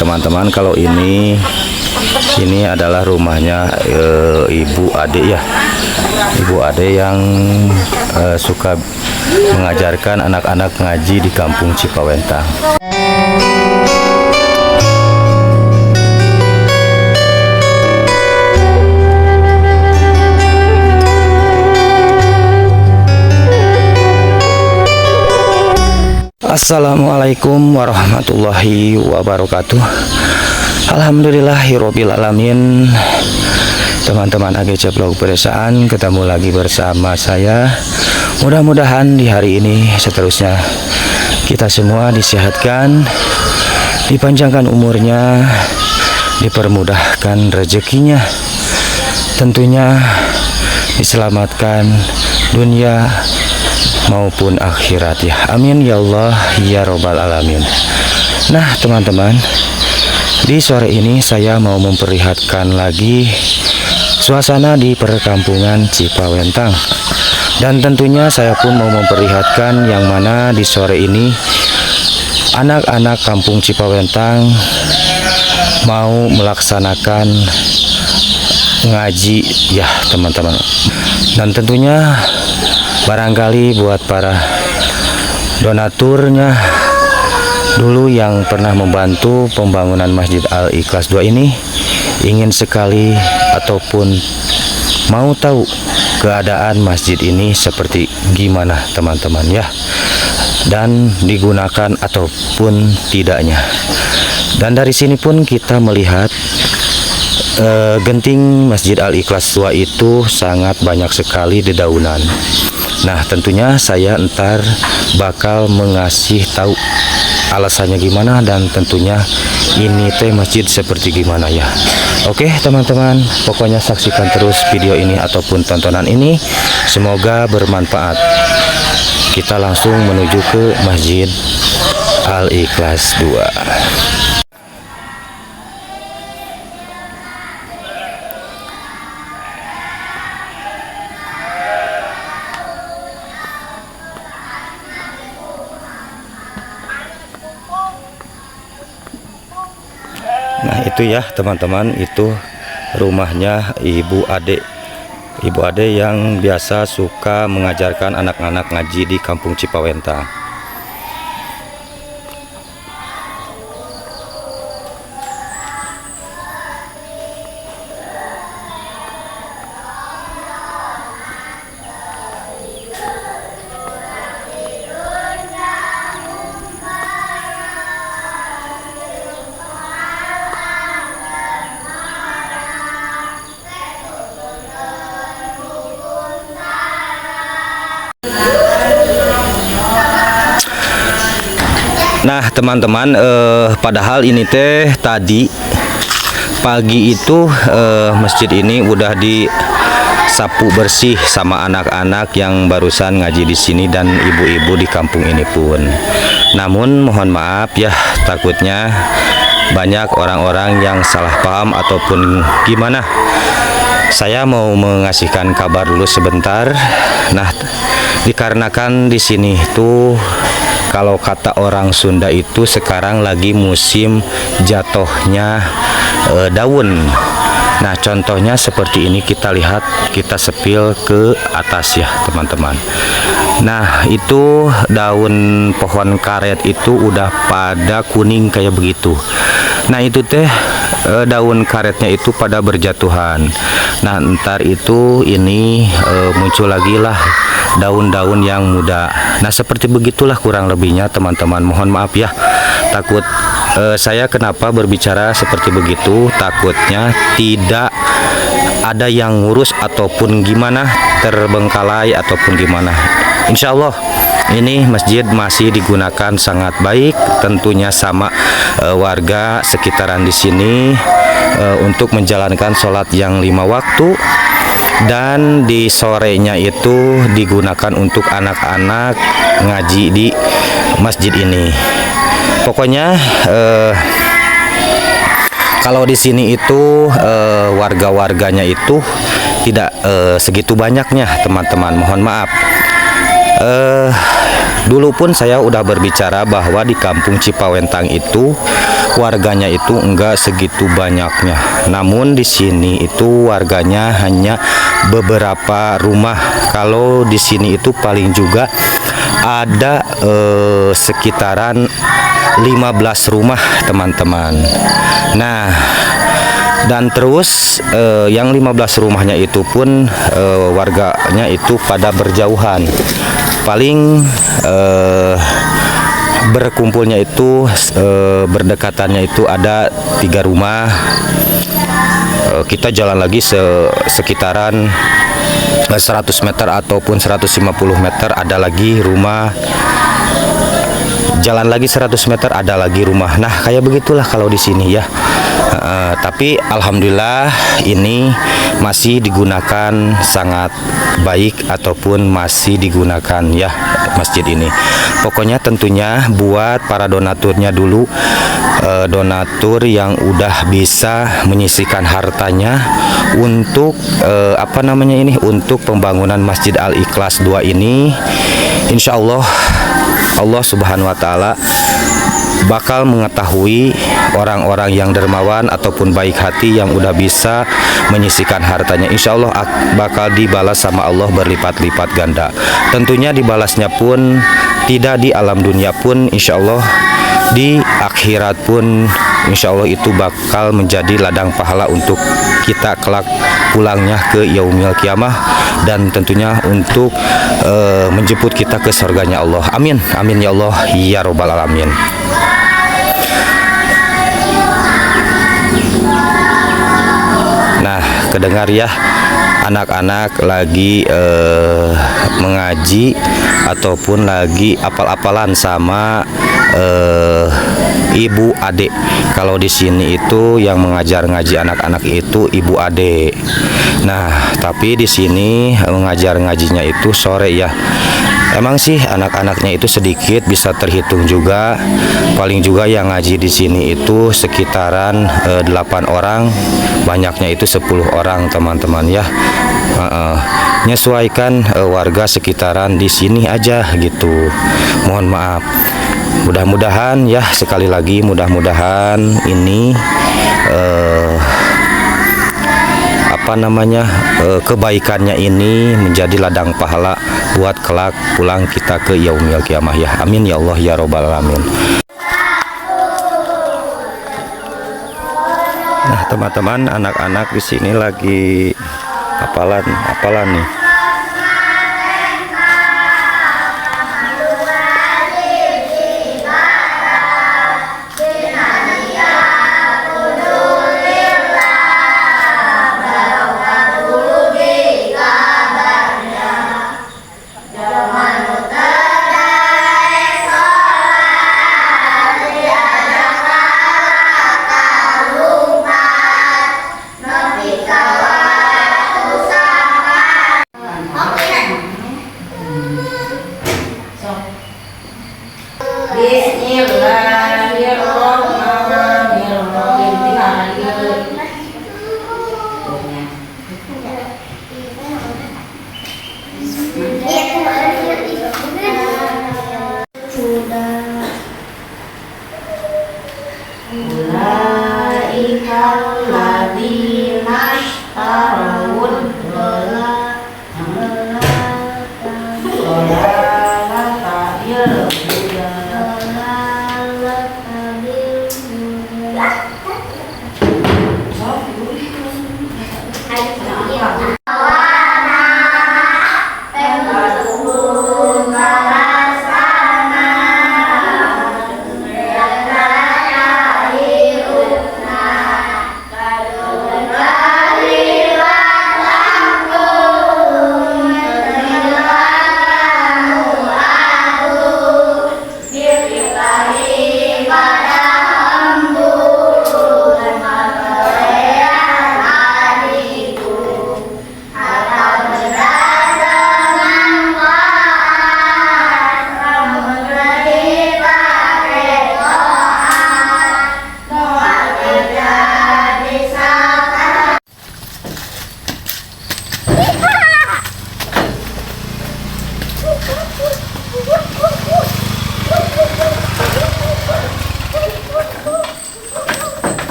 teman-teman, kalau ini adalah rumahnya Ibu Ade ya. Ibu Ade yang suka mengajarkan anak-anak ngaji di kampung Cipawentang. Assalamualaikum warahmatullahi wabarakatuh. Alhamdulillahirabbil alamin. Teman-teman AGC Vlog Pedesaan, ketemu lagi bersama saya. Mudah-mudahan di hari ini seterusnya kita semua disehatkan, dipanjangkan umurnya, dipermudahkan rezekinya, tentunya diselamatkan dunia maupun akhirat ya. Amin ya Allah ya robbal alamin. Nah teman-teman, di sore ini saya mau memperlihatkan lagi suasana di perkampungan Cipawentang. Dan tentunya saya pun mau memperlihatkan yang mana di sore ini anak-anak kampung Cipawentang mau melaksanakan ngaji ya teman-teman. Dan tentunya barangkali buat para donaturnya dulu yang pernah membantu pembangunan Masjid Al-Ikhlas 2 ini ingin sekali ataupun mau tahu keadaan masjid ini seperti gimana teman-teman ya, dan digunakan ataupun tidaknya. Dan dari sini pun kita melihat genting Masjid Al-Ikhlas 2 itu sangat banyak sekali dedaunan. Nah tentunya saya ntar bakal mengasih tahu alasannya gimana, dan tentunya ini teh masjid seperti gimana ya. Oke teman-teman, pokoknya saksikan terus video ini ataupun tontonan ini, semoga bermanfaat. Kita langsung menuju ke Masjid Al-Ikhlas 2. Nah itu ya teman-teman, itu rumahnya Ibu Ade. Ibu Ade yang biasa suka mengajarkan anak-anak ngaji di kampung Cipawentang. Nah teman-teman, padahal ini teh tadi pagi itu masjid ini udah disapu bersih sama anak-anak yang barusan ngaji di sini dan ibu-ibu di kampung ini pun. Namun mohon maaf ya, takutnya banyak orang-orang yang salah paham ataupun gimana. Saya mau mengasihkan kabar dulu sebentar. Nah, dikarenakan di sini tuh kalau kata orang Sunda itu sekarang lagi musim jatuhnya daun. Nah, contohnya seperti ini, kita lihat, kita sepil ke atas ya teman-teman. Nah, itu daun pohon karet itu udah pada kuning kayak begitu. Nah, itu teh daun karetnya itu pada berjatuhan. Nah, ntar itu ini muncul lagi lah daun-daun yang muda. Nah, seperti begitulah kurang lebihnya teman-teman. Mohon maaf ya, takut saya kenapa berbicara seperti begitu, takutnya tidak ada yang ngurus ataupun gimana, terbengkalai ataupun gimana. Insya Allah ini masjid masih digunakan sangat baik, tentunya sama warga sekitaran di sini untuk menjalankan sholat yang 5 waktu. Dan di sorenya itu digunakan untuk anak-anak ngaji di masjid ini. Pokoknya kalau di sini itu warga-warganya itu tidak segitu banyaknya teman-teman, mohon maaf. Dulu pun saya udah berbicara bahwa di kampung Cipawentang itu warganya itu enggak segitu banyaknya. Namun di sini itu warganya hanya beberapa rumah. Kalau di sini itu paling juga ada sekitaran 15 rumah teman-teman. Nah, dan terus yang 15 rumahnya itu pun warganya itu pada berjauhan. Paling berkumpulnya itu berdekatannya itu ada 3 rumah. Kita jalan lagi sekitaran 100 meter ataupun 150 meter ada lagi rumah. Jalan lagi 100 meter ada lagi rumah. Nah, kayak begitulah kalau di sini ya. Tapi alhamdulillah ini masih digunakan sangat baik ataupun masih digunakan ya masjid ini. Pokoknya tentunya buat para donaturnya dulu, donatur yang udah bisa menyisihkan hartanya untuk untuk pembangunan Masjid Al-Ikhlas 2 ini, insya Allah Allah Subhanahu wa Ta'ala bakal mengetahui orang-orang yang dermawan ataupun baik hati yang udah bisa menyisihkan hartanya. Insya Allah bakal dibalas sama Allah berlipat-lipat ganda. Tentunya dibalasnya pun tidak di alam dunia pun, insya Allah di akhirat pun insya Allah itu bakal menjadi ladang pahala untuk kita kelak pulangnya ke yaumil kiamah, dan tentunya untuk menjemput kita ke surganya Allah. Amin, amin ya Allah ya robbal alamin. Nah, kedengar ya, anak-anak lagi mengaji ataupun lagi apal-apalan sama ibu adik. Kalau di sini itu yang mengajar ngaji anak-anak itu ibu adik. Nah, tapi di sini mengajar ngajinya itu sore ya. Emang sih anak-anaknya itu sedikit, bisa terhitung juga. Paling juga yang ngaji di sini itu sekitaran 8 orang, banyaknya itu 10 orang teman-teman ya. Menyesuaikan warga sekitaran di sini aja gitu. Mohon maaf. Mudah-mudahan ya, sekali lagi mudah-mudahan ini kebaikannya ini menjadi ladang pahala buat kelak pulang kita ke yaumil kiamah ya. Amin ya Allah ya robbal alamin. Nah, teman-teman, anak-anak di sini lagi apalan nih.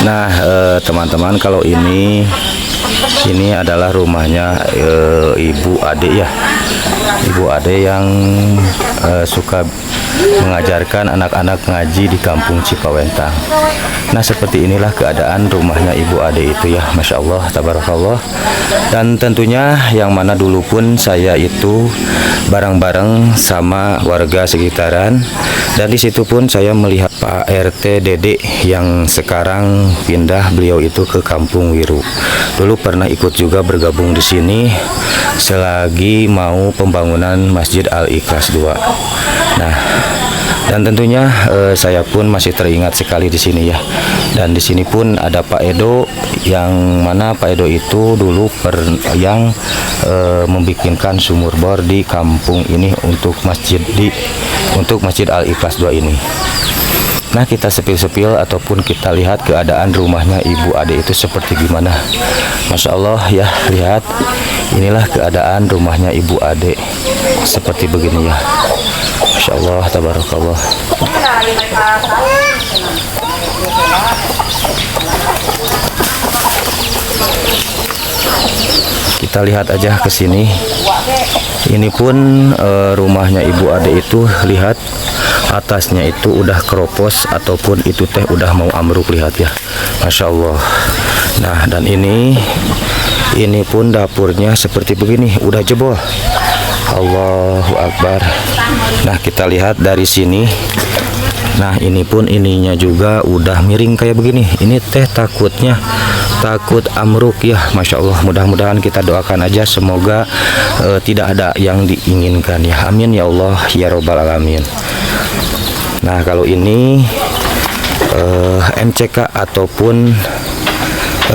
Nah, teman-teman, kalau ini adalah rumahnya Ibu Ade ya. Ibu Ade yang suka mengajarkan anak-anak ngaji di kampung Cipawentang. Nah, seperti inilah keadaan rumahnya Ibu Ade itu ya, Masya Allah, tabarakallah. Dan tentunya yang mana dulu pun saya itu bareng-bareng sama warga sekitaran, dan di situ pun saya melihat Pak RT Dede yang sekarang pindah, beliau itu ke Kampung Wiru. Dulu pernah ikut juga bergabung di sini selagi mau pembangunan Masjid Al-Ikhlas 2. Nah, dan tentunya saya pun masih teringat sekali di sini ya. Dan di sini pun ada Pak Edo, yang mana Pak Edo itu dulu yang membikinkan sumur bor di kampung ini untuk Masjid Al-Ikhlas 2 ini. Nah, kita sepil-sepil ataupun kita lihat keadaan rumahnya Ibu Ade itu seperti gimana. Masya Allah ya, lihat inilah keadaan rumahnya Ibu Ade seperti begini ya. Masya Allah, tabarakallah. Kita lihat aja ke sini. Ini pun rumahnya Ibu Ade itu, lihat atasnya itu udah keropos ataupun itu teh udah mau ambruk, lihat ya. Masya Allah. Nah, dan ini pun dapurnya seperti begini, udah jebol. Allahu Akbar. Nah, kita lihat dari sini. Nah, ini pun ininya juga udah miring kayak begini. Ini teh takut amruk ya. Masya Allah, mudah-mudahan kita doakan aja semoga tidak ada yang diinginkan ya. Amin ya Allah ya Robbal Alamin. Nah, kalau ini MCK ataupun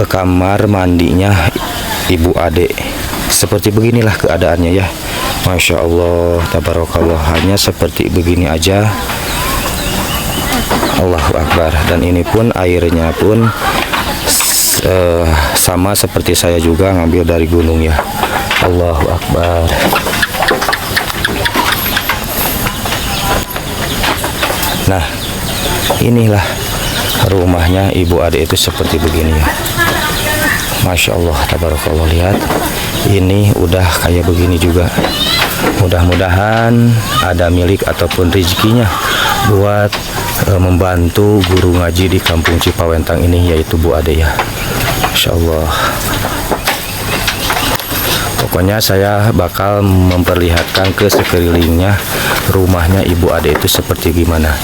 kamar mandinya Ibu Ade. Seperti beginilah keadaannya ya. Masya Allah, tabarakallah, hanya seperti begini aja. Allahu Akbar. Dan ini pun airnya pun sama seperti saya juga ngambil dari gunung ya. Allahu Akbar. Nah, inilah rumahnya Ibu Ade itu seperti begini ya. Masya Allah, tabarakallah, lihat ini udah kayak begini juga. Mudah-mudahan ada milik ataupun rezekinya buat membantu guru ngaji di kampung Cipawentang ini, yaitu Bu Ade ya. Masya Allah. Pokoknya saya bakal memperlihatkan ke sekelilingnya rumahnya Ibu Ade itu seperti gimana.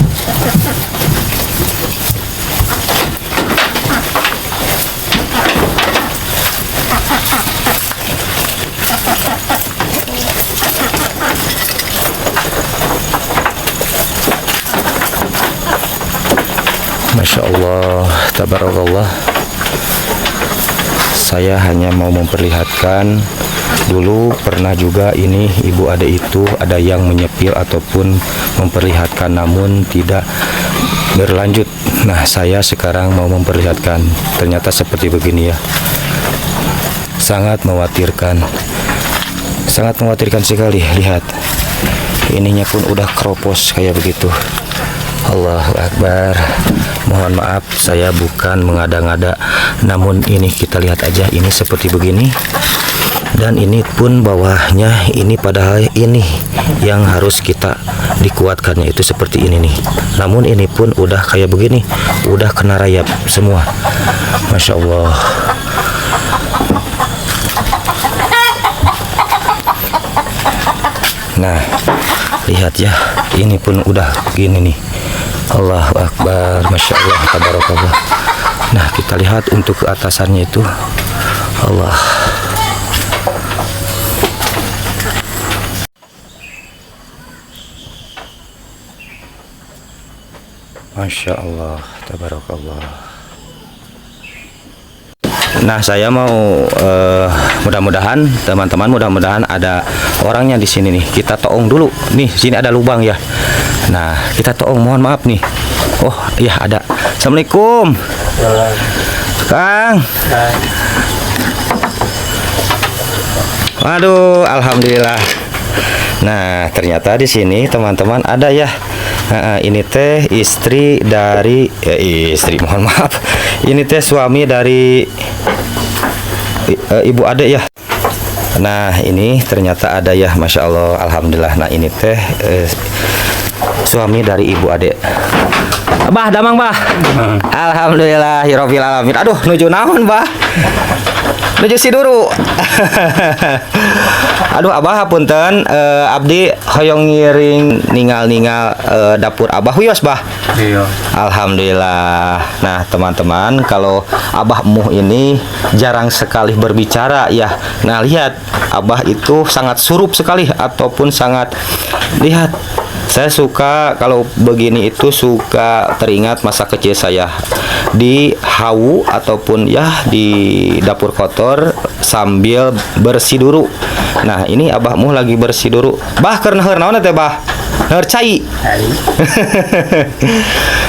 Masya Allah, tabarakallah. Saya hanya mau memperlihatkan, dulu pernah juga ini Ibu Ade itu ada yang menyepil ataupun memperlihatkan namun tidak berlanjut. Nah, saya sekarang mau memperlihatkan, ternyata seperti begini ya. Sangat mengkhawatirkan sekali. Lihat, ininya pun udah keropos kayak begitu. Allahu Akbar. Mohon maaf, saya bukan mengada-ngada, namun ini kita lihat aja, ini seperti begini. Dan ini pun bawahnya ini, padahal ini yang harus kita dikuatkannya itu seperti ini nih. Namun ini pun udah kayak begini, udah kena rayap semua. Masya Allah. Nah, lihat ya, ini pun udah gini nih. Allahu Akbar, Masya Allah, tabarakallah. Nah, kita lihat untuk keatasannya itu, Allah. Masya Allah, tabarakallah. Nah, saya mau mudah-mudahan teman-teman, ada orangnya di sini nih. Kita toong dulu. Nih, sini ada lubang ya. Nah, kita toong, mohon maaf nih. Oh, iya ada. Assalamualaikum. Kang. Waduh, alhamdulillah. Nah, ternyata di sini teman-teman ada ya. Ini teh istri dari mohon maaf, Ini teh suami dari ibu adek ya. Nah ini ternyata ada ya, masya Allah, alhamdulillah. Nah ini teh suami dari ibu adek. Bah, damang bah. Alhamdulillah, hirofil alamin. Aduh, nuju naon bah? Nuju si duru. Aduh, abah punten, abdi hoyong ngiring ningal dapur abah huyos bah. Iya. Alhamdulillah. Nah teman-teman, kalau abah muh ini jarang sekali berbicara ya. Nah lihat, abah itu sangat surup sekali ataupun sangat, lihat. Saya suka kalau begini itu suka teringat masa kecil saya di hawu ataupun ya di dapur kotor sambil bersih duru. Nah ini abahmu lagi bersih duru. Bah karena naon teh bah? Cai.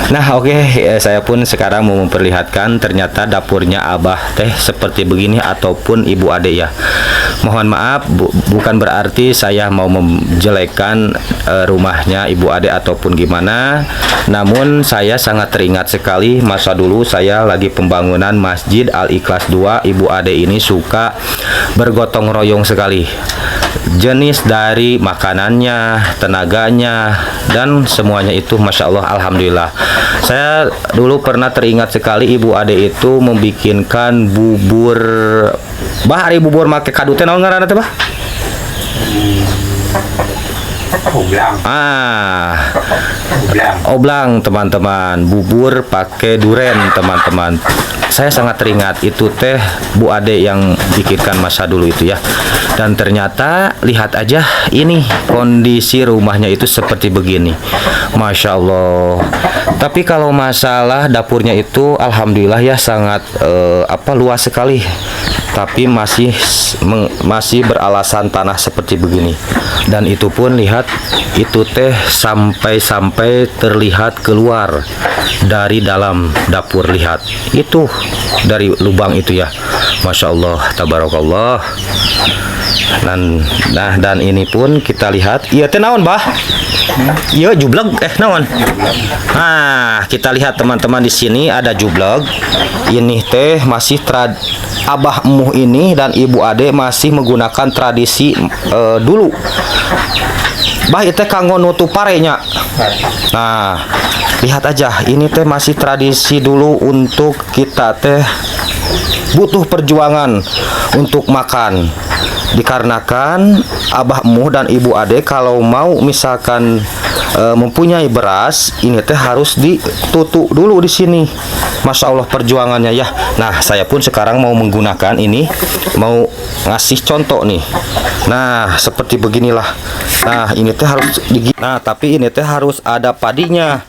Nah oke, saya pun sekarang mau memperlihatkan ternyata dapurnya abah teh seperti begini ataupun ibu ade ya. Mohon maaf, bukan berarti saya mau menjelekkan rumahnya ibu ade ataupun gimana. Namun saya sangat teringat sekali masa dulu saya lagi pembangunan Masjid Al-Ikhlas 2. Ibu ade ini suka bergotong royong sekali. Jenis dari makanannya, tenaganya, dan semuanya itu masya Allah, alhamdulillah. Saya dulu pernah teringat sekali ibu ade itu membikinkan bubur. Bah, hari bubur make kadu teh naon ngaranna teh bah? Oblang. Oblang teman-teman, bubur pakai duren teman-teman. Saya sangat teringat itu teh Bu Ade yang bikinkan masa dulu itu ya. Dan ternyata lihat aja ini kondisi rumahnya itu seperti begini, masya Allah. Tapi kalau masalah dapurnya itu alhamdulillah ya sangat luas sekali. Tapi masih beralasan tanah seperti begini. Dan itu pun lihat itu teh sampai terlihat keluar dari dalam dapur, lihat itu dari lubang itu ya, masya Allah, tabarakallah. Dan ini pun kita lihat, iya teh naon bah? Iya jublog naon? Nah kita lihat teman-teman, di sini ada jublog. Ini teh masih abah emuh ini dan ibu ade masih menggunakan tradisi dulu. Bah itu kanggo nutup parenya. Nah lihat aja, ini teh masih tradisi dulu untuk kita teh butuh perjuangan untuk makan. Dikarenakan abah emuh dan ibu ade kalau mau misalkan mempunyai beras, ini teh harus ditutuk dulu di sini. Masya Allah perjuangannya ya. Nah saya pun sekarang mau menggunakan ini, mau ngasih contoh nih. Nah seperti beginilah. Nah ini teh harus nah tapi ini teh harus ada padinya.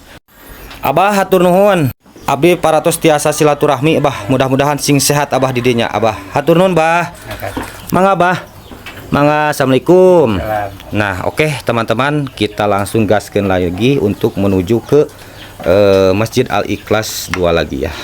Abah hatur nuhun. Abdi paratos tiasa silaturahmi abah, mudah-mudahan sing sehat abah didinya abah. Hatur nuhun bah. Mangga bah. Mangga, assalamualaikum. Nah oke teman-teman, kita langsung gaskeun lagi untuk menuju ke Masjid Al-Ikhlas 2 lagi ya.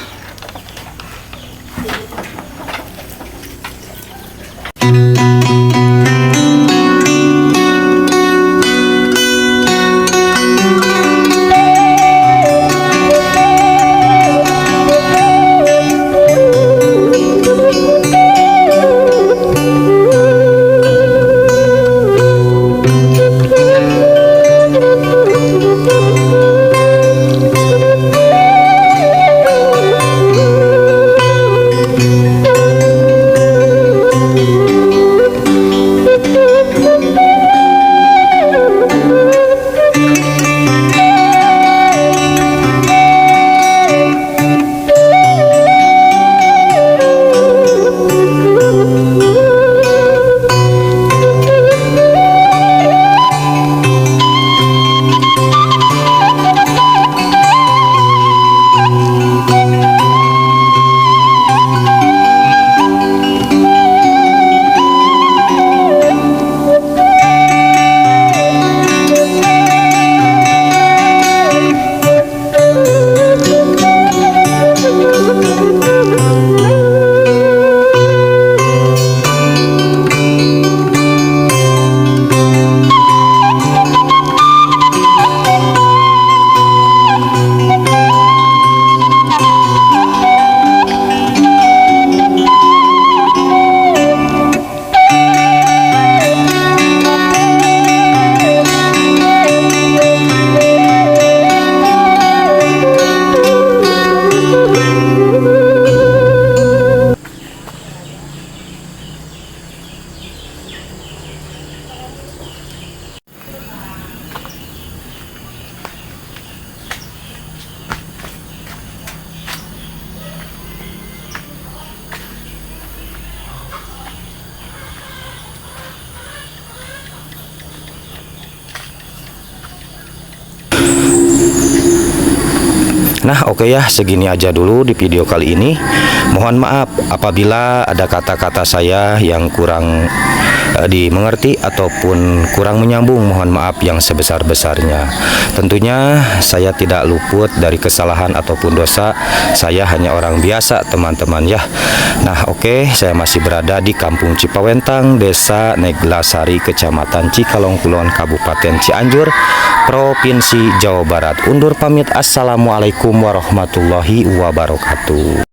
Nah, oke ya, segini aja dulu di video kali ini. Mohon maaf apabila ada kata-kata saya yang kurang dimengerti ataupun kurang menyambung. Mohon maaf yang sebesar-besarnya. Tentunya saya tidak luput dari kesalahan ataupun dosa. Saya hanya orang biasa, teman-teman ya. Nah, oke, saya masih berada di Kampung Cipawentang, Desa Neglasari, Kecamatan Cikalong Kulon, Kabupaten Cianjur, Provinsi Jawa Barat. Undur pamit. Assalamualaikum warahmatullahi wabarakatuh.